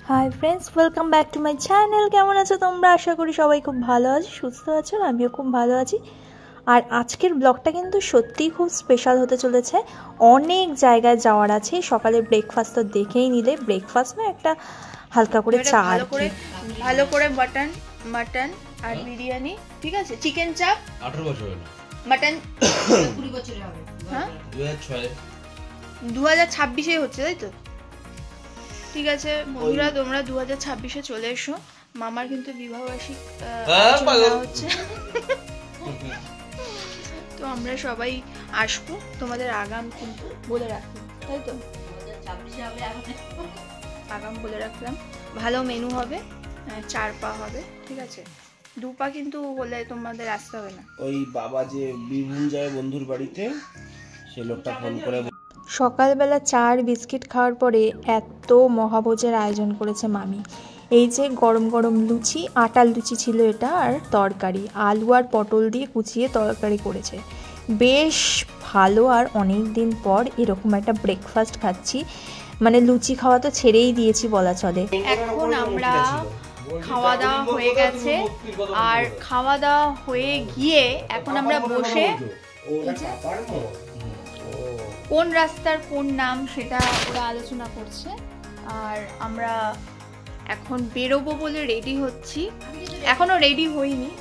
Hi friends, welcome back to my channel. কেমন আছো তোমরা? আশা করি সবাই খুব ভালো আছো, সুস্থ আছো, আর আমিও খুব ভালো আছি। আর আজকের ব্লগটা কিন্তু সত্যিই খুব স্পেশাল হতে চলেছে। অনেক জায়গায় যাওয়ার আছে। সকালে ব্রেকফাস্ট তো দেখেই নিলে, ব্রেকফাস্ট না, একটা হালকা করে চা, ভালো করে মাটন আর বিরিয়ানি, ঠিক আছে, চিকেন চাপ। 18 বছর হলো। মাটন 20 বছরে হবে। হ্যাঁ 2006 হচ্ছে, তাই তো? ঠিক আছে বন্ধুরা, তোমরা 2026-এ চলে এসো। মামার কিন্তু বিবাহবার্ষিক হচ্ছে, তো আমরা সবাই আসবো। তোমাদের আগাম কিন্তু বলে রাখলাম, তাই তো? 2026-এ হবে। আগাম বলে রাখলাম। ভালো মেনু হবে, 4 পা হবে, ঠিক আছে? 2 পা কিন্তু বলে তোমাদের আসতে হবে না। ওই বাবা যে বীরভূম যায় বন্ধুর বাড়িতে, সে লোকটা ফোন করে সকালবেলা চা আর বিস্কিট খাওয়ার পরে এত মহাভোজের আয়োজন করেছে মামি। এই যে গরম গরম লুচি, আটার লুচি ছিল এটা, আর তরকারি আলু আর পটল দিয়ে কুচিয়ে তরকারি করেছে। বেশ ভালো। আর অনেক দিন পর এরকম একটা ব্রেকফাস্ট খাচ্ছি, মানে লুচি খাওয়া তো ছেড়েই দিয়েছি বলা চলে। এখন আমরা খাওয়া দাওয়া হয়ে গেছে, আর খাওয়া দাওয়া হয়ে গিয়ে এখন আমরা বসে কোন রাস্তার কোন নাম সেটা ওরা আলোচনা করছে। আর আমরা এখন বেরোবো বলে রেডি হচ্ছি। এখনো রেডি হইনি,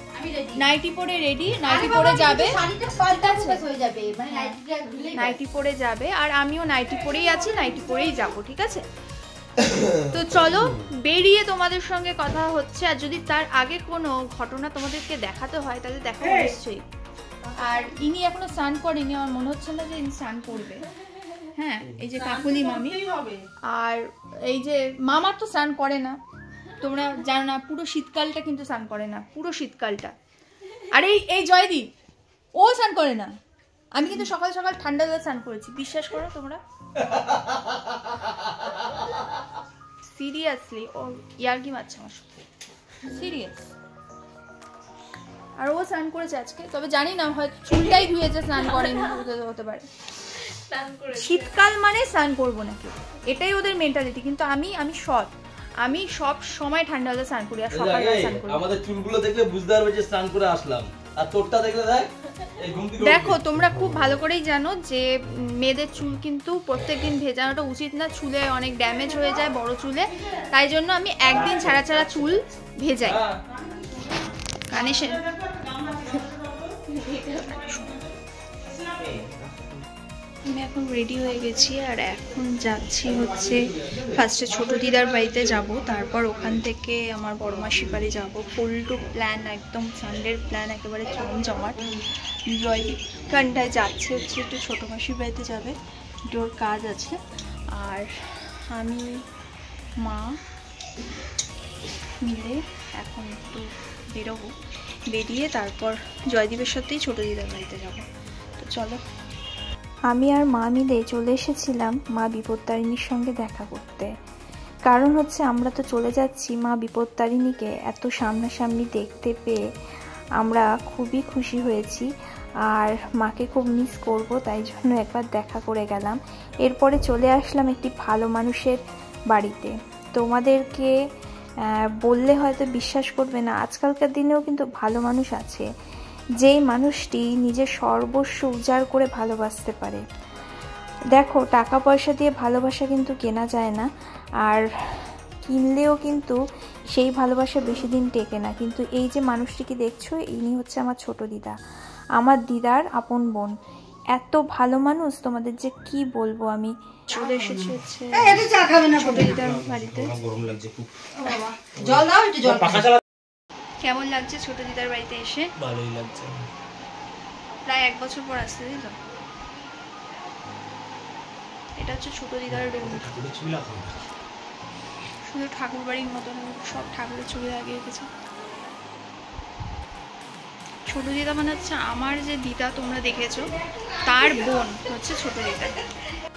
নাইটি পরে রেডি, নাইটি পরে যাবে, নাইটি পরে যাবে, আর আমিও নাইটি পরেই আছি, নাইটি পরেই যাব, ঠিক আছে? তো চলো, বেরিয়ে তোমাদের সঙ্গে কথা হচ্ছে। আর যদি তার আগে কোনো ঘটনা তোমাদেরকে দেখাতে হয় তাহলে দেখাবো নিশ্চয়ই। আর ইনি এখনো স্নান করেনি, আমার মনে হচ্ছে না যে ইনি স্নান করবে। হ্যাঁ, এই যে কাকুলি মামি, আর এই যে মামা তো স্নান করে না, তোমরা জানো না, পুরো শীতকালটা কিন্তু স্নান করে না, পুরো শীতকালটা। আর এই জয়দীপ, ও স্নান করে না। আমি কিন্তু সকাল সকাল ঠান্ডা জলে স্নান করেছি, বিশ্বাস করো তোমরা। সিরিয়াসলি, ও ইয়ার্কি মারছে আমার সাথে, সিরিয়াস। আর ও স্নান করেছে আজকে, তবে জানি না, হয়তো চুলটাই ধুয়েছে, স্নান করেনি, হতে পারে। শীতকাল মানে স্নান করবো নাকি, এটাই ওদের মেন্টালিটি। কিন্তু আমি সব সময় ঠান্ডা জলে স্নান করি, আর সকালবেলা স্নান করি। আমাদের চুলগুলো দেখলে বুঝতে পারবে যে স্নান করে আসলাম, আর তোরটা দেখলে দেখো, তোমরা খুব ভালো করেই জানো যে মেয়েদের চুল কিন্তু প্রত্যেকদিন ভেজানোটা উচিত না, চুলে অনেক ড্যামেজ হয়ে যায় বড় চুলে। তাই জন্য আমি একদিন ছাড়া ছাড়া চুল ভেজাই। কানে আমি এখন রেডি হয়ে গেছি, আর এখন যাচ্ছি হচ্ছে ফার্স্টে ছোট দিদার বাড়িতে যাব, তারপর ওখান থেকে আমার বড় মাসির বাড়ি যাব। ফুল টু প্ল্যান, একদম সানডের প্ল্যান, একেবারে জমজমাট। জয়কানটায় যাচ্ছে হচ্ছে একটু ছোট মাসির বাড়িতে যাবে, একটু ওর কাজ আছে। আর আমি মা মিলে এখন একটু বেরোবো, বেরিয়ে তারপর জয়দীপের সাথেই ছোট দিদার বাড়িতে যাব। তো চলো। আমি আর মা মিলে চলে এসেছিলাম মা বিপত্তারিণীর সঙ্গে দেখা করতে। কারণ হচ্ছে আমরা তো চলে যাচ্ছি মা বিপত্তারিণীকে এত সামনাসামনি দেখতে পেয়ে আমরা খুবই খুশি হয়েছি, আর মাকে খুব মিস করব, তাই জন্য একবার দেখা করে গেলাম। এরপরে চলে আসলাম একটি ভালো মানুষের বাড়িতে। তোমাদেরকে বললে হয়তো বিশ্বাস করবে না, আজকালকার দিনেও কিন্তু ভালো মানুষ আছে, যেই মানুষটি নিজের সর্বস্ব উজাড় করে ভালোবাসতে পারে। দেখো, টাকা পয়সা দিয়ে ভালোবাসা কিন্তু কেনা যায় না, আর কিনলেও কিন্তু সেই ভালোবাসা বেশি দিন টেকে না। কিন্তু এই যে মানুষটিকে দেখছো, ইনি হচ্ছে আমার ছোট দিদা, আমার দিদার আপন বোন। এত ভালো মানুষ, তোমাদের যে কি বলবো। আমি চলে এসেছি হচ্ছে ছোট দিদার বাড়িতে। জল দাও, একটু জল। কেমন লাগছে ছোট দিদার বাড়িতে এসে? ভালোই লাগছে। প্রায় 1 বছর পর আসছে, তাই তো? এটা হচ্ছে ছোট দিদার রুম। শুধু ঠাকুর বাড়ির মতন সব ঠাকুরের ছবি লাগিয়ে রেখেছে। ছোট দিদা মানে হচ্ছে আমার যে দিদা তোমরা দেখেছো, তার বোন হচ্ছে ছোট দিদা।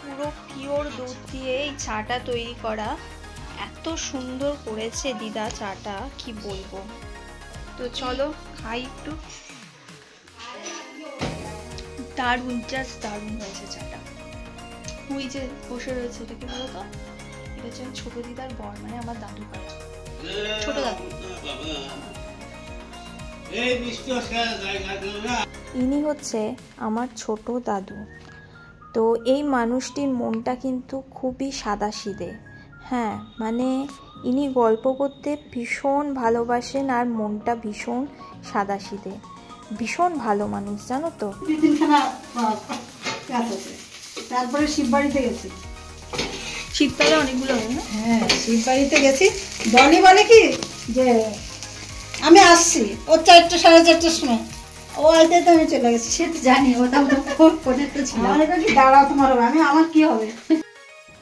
পুরো পিওর দুধ দিয়ে এই চাটা তৈরি করা, এত সুন্দর করেছে দিদা চাটা, কি বলবো। তো চলো খাই একটু। দারুণ, জাস্ট দারুণ হয়েছে চাটা। ওই যে বসে রয়েছে, এটা কি বলো তো, হচ্ছে ছোট দিদার বর, মানে আমার দাদু পাড়া, ছোট দাদু। ইনি হচ্ছে আমার ছোট দাদু। তো এই মানুষটির মনটা কিন্তু খুবই সাদাসিধে। হ্যাঁ, মানে ইনি গল্প করতে ভীষণ ভালোবাসেন আর মনটা ভীষণ সাদাসিধে, ভীষণ ভালো মানুষ, জানো তো। তারপরে শিববাড়িতে গেছি, শীতকালে অনেকগুলো হয় না? হ্যাঁ শিববাড়িতে গেছি। বনি বলে কি যে আমি আসছি, ও 4টা 4:30টার সময়, ও আইতে তো আমি চলে গেছি। সে তো জানি, ওটা ফোনে তো ছিল। আমার কি দাঁড়াও তোমার হবে, আমি আমার কি হবে।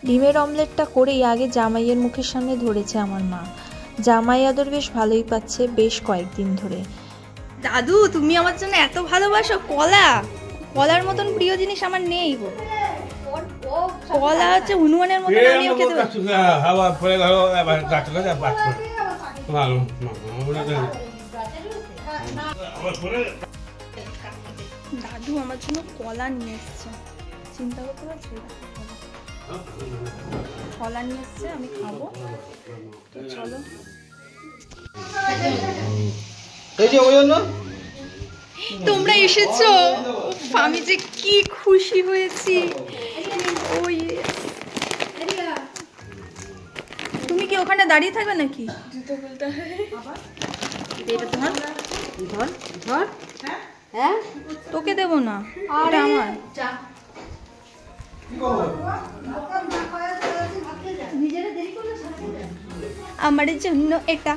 ডিমের অমলেটটা করেই আগে জামাইয়ের মুখের সামনে ধরেছে আমার মা। জামাই আদর বেশ ভালোই পাচ্ছে বেশ কয়েকদিন ধরে। দাদু তুমি আমার জন্য এত ভালোবাসো, কলার মতন প্রিয় জিনিস আমার নেই গো। কলা হচ্ছে হনুমানের মতন, আমি ওকে দেব। দাদু আমার জন্য কলা নিয়ে এসছে, চিন্তা করতে পারছি। কলা নিয়ে এসছে, আমি খাবো। চলো। তোমরা এসেছো, আমি যে কি খুশি হয়েছি। তুমি কি ওখানে দাঁড়িয়ে থাকবে নাকি? এটা তোমার, ধর। হ্যাঁ, তোকে দেবো না, এটা আমার। আমার জন্য এটা।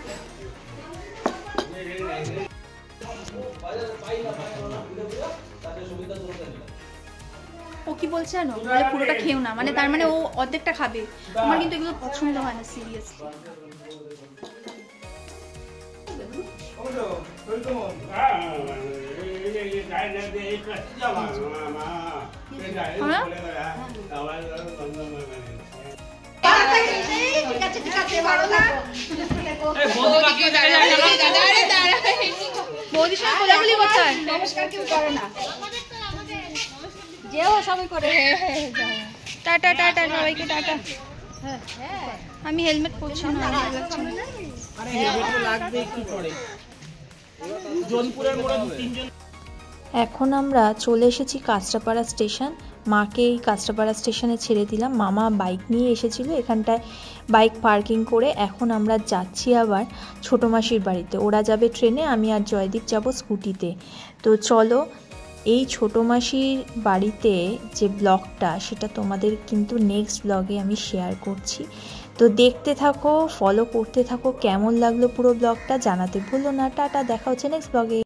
ও কি বলছে জানো, বলে পুরোটা খেও না, মানে তার মানে ও অর্ধেকটা খাবে। আমার কিন্তু এগুলো পছন্দ হয় না, সিরিয়াসলি। বৌদির সঙ্গে কোলাকুলি করতে হয়, নমস্কার কেউ করে না, যেও সবাই করে। টাটা টাটা সবাইকে টাটা। আমি হেলমেট পরছি না, লাগছে না। এখন আমরা চলে এসেছি কাঁচরাপাড়া স্টেশন। মাকে এই কাঁচরাপাড়া স্টেশনে ছেড়ে দিলাম। মামা বাইক নিয়ে এসেছিল, এখানটায় বাইক পার্কিং করে এখন আমরা যাচ্ছি আবার ছোটো মাসির বাড়িতে। ওরা যাবে ট্রেনে, আমি আর জয়দীপ যাব স্কুটিতে। তো চলো, এই ছোটো মাসির বাড়িতে যে ব্লগটা, সেটা তোমাদের কিন্তু নেক্সট ব্লগে আমি শেয়ার করছি। তো দেখতে থাকো, ফলো করতে থাকো। কেমন লাগলো পুরো ব্লগটা জানাতে ভুলো না। টাটা, দেখা হচ্ছে নেক্সট ব্লগে।